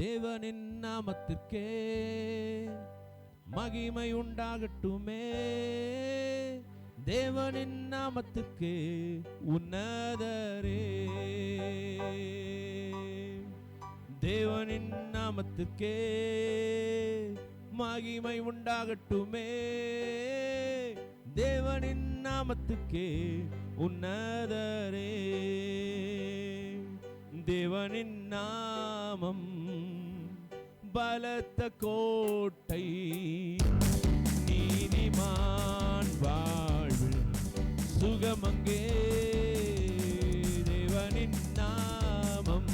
தேவனின் நாமத்திற்கே மகிமை உண்டாகட்டுமே. தேவனின் நாமத்திற்கே உன்னதரே. தேவனின் நாமத்திற்கே மகிமை உண்டாகட்டுமே. தேவனின் நாமத்துக்கே உன்னதரே. தேவனின் நாமம் பலத்த கோட்டை, நீதிமான் வாழ்வில் சுகமங்கே. தேவனின் நாமம்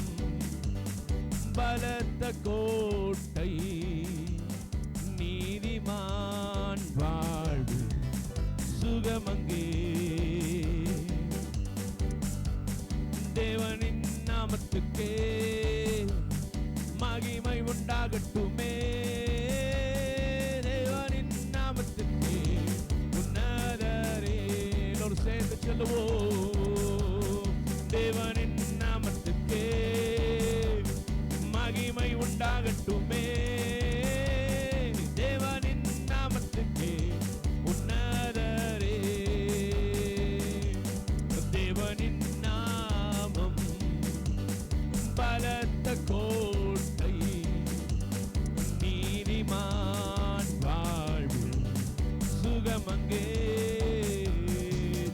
பலத்த கோட்டை, நீதிமான் வாழ்வில் சுகமங்கே. தேவனின் நாமத்துக்கே மகிமை உண்டாகட்டுமே. தேவனின் நாமத்துக்கே உன்னதரே. எல்லோரும் சேர்ந்து சொல்லுவோம். தேவனின் நாமத்துக்கே மகிமை உண்டாகட்டுமே. தேவனின் நாமத்துக்கே உன்னதரே. தேவனின் நாமம் பலத்த கோட்டை, நீதிமான் வாழ்வில் சுகமங்கே.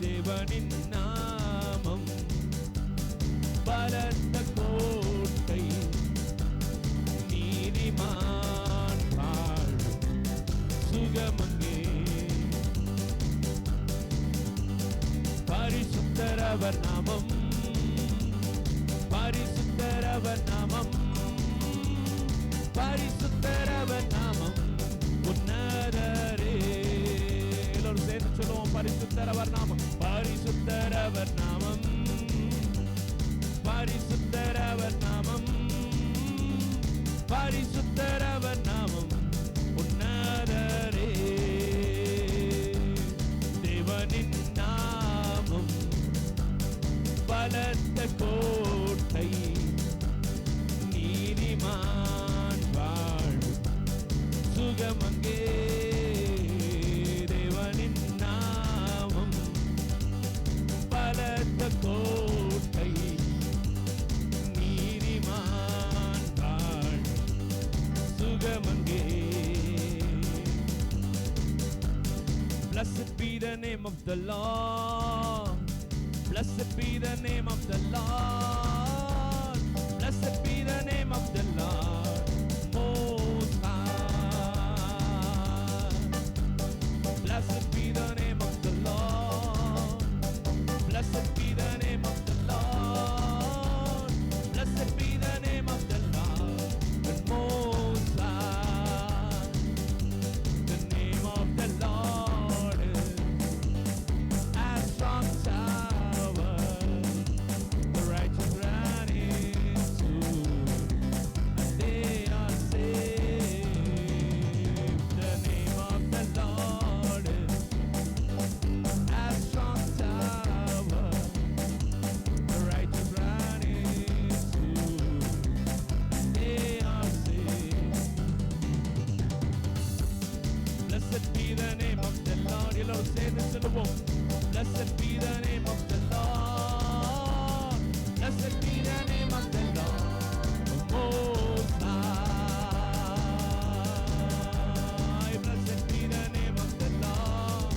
தேவனின் நாமம் பலத்த கோட்டை, நீதிமான் வாழ்வில் சுகமங்கே. பரிசுத்தரவர் நாமம், பரிசுத்தரவர் நாமம், பரிசுத்தரவர் நாமம் உன்னதரே. எல்லோரும் சேர்ந்து சொல்லுவோம். பரிசுத்தரவர் நாமம், பரிசுத்தரவர் நாமம், பரிசுத்தரவர் நாமம், பரிசுத்தரவர் நாமம் உன்னதரே. தேவனின் நாமம் பலத்த கோட்டை, நீதிமான் வாழ்வு சுகமங்கே. தேவனின் நாமம் பலத்த கோட்டை, நீதிமான் வாழ்வு சுகமங்கே. Blessed be the name of the Lord. Blessed be the name of the Lord. Blessed be the name of the Lord Most High. Blessed be the name of the Lord. Blessed be the name of the Lord. Blessed be the name of the Lord the Most High. The name of the Lord is a strong tower. The righteous run into and they are saved. The name of the Lord is a strong tower. The righteous run into and they are saved. Blessed be the name of the Lord. எல்லோரும் சேர்ந்து சொல்லுவோம். Blessed be the name of the Lord. Blessed be the name of the Lord Most High. Blessed be the name of the Lord.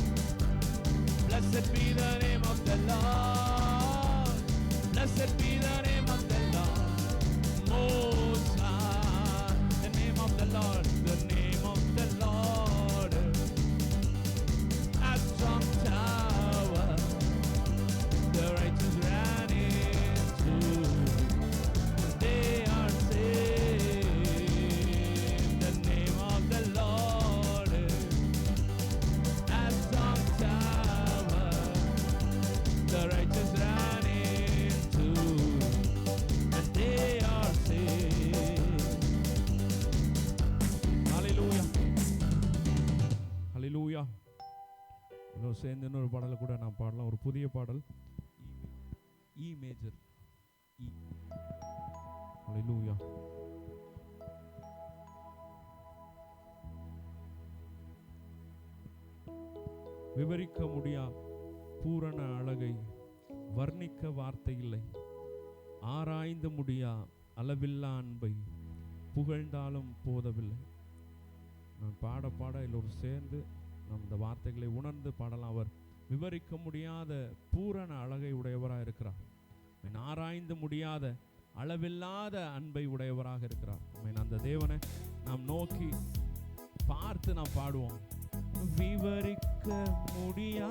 Blessed be the name of the Lord. Blessed be the name of the Lord Most High. The name of the Lord, the name of the Lord, a strong tower. The righteous ran into, they are saved. The name of the Lord is a strong tower. The righteous ran into, and they are saved. Hallelujah. Hallelujah. இன்னும் சேர்ந்து இன்னொரு பாடலை கூட நான் பாடலாம். ஒரு புதிய பாடல், இ மேஜர். Hallelujah. விவரிக்க முடியா பூரண அழகை வர்ணிக்க வார்த்தை இல்லை. ஆராய்ந்து முடியா அளவில்லா அன்பை புகழ்ந்தாலும் போதவில்லை. நான் பாட பாட எல்லோரும் சேர்ந்து நம் இந்த வார்த்தைகளை உணர்ந்து பாடலாம். அவர் விவரிக்க முடியாத பூரண அழகை உடையவராக இருக்கிறார். ஆராய்ந்து முடியாத அளவில்லாத அன்பை உடையவராக இருக்கிறார். அந்த தேவனை நாம் நோக்கி பார்த்து நாம் பாடுவோம். விவரிக்க முடியா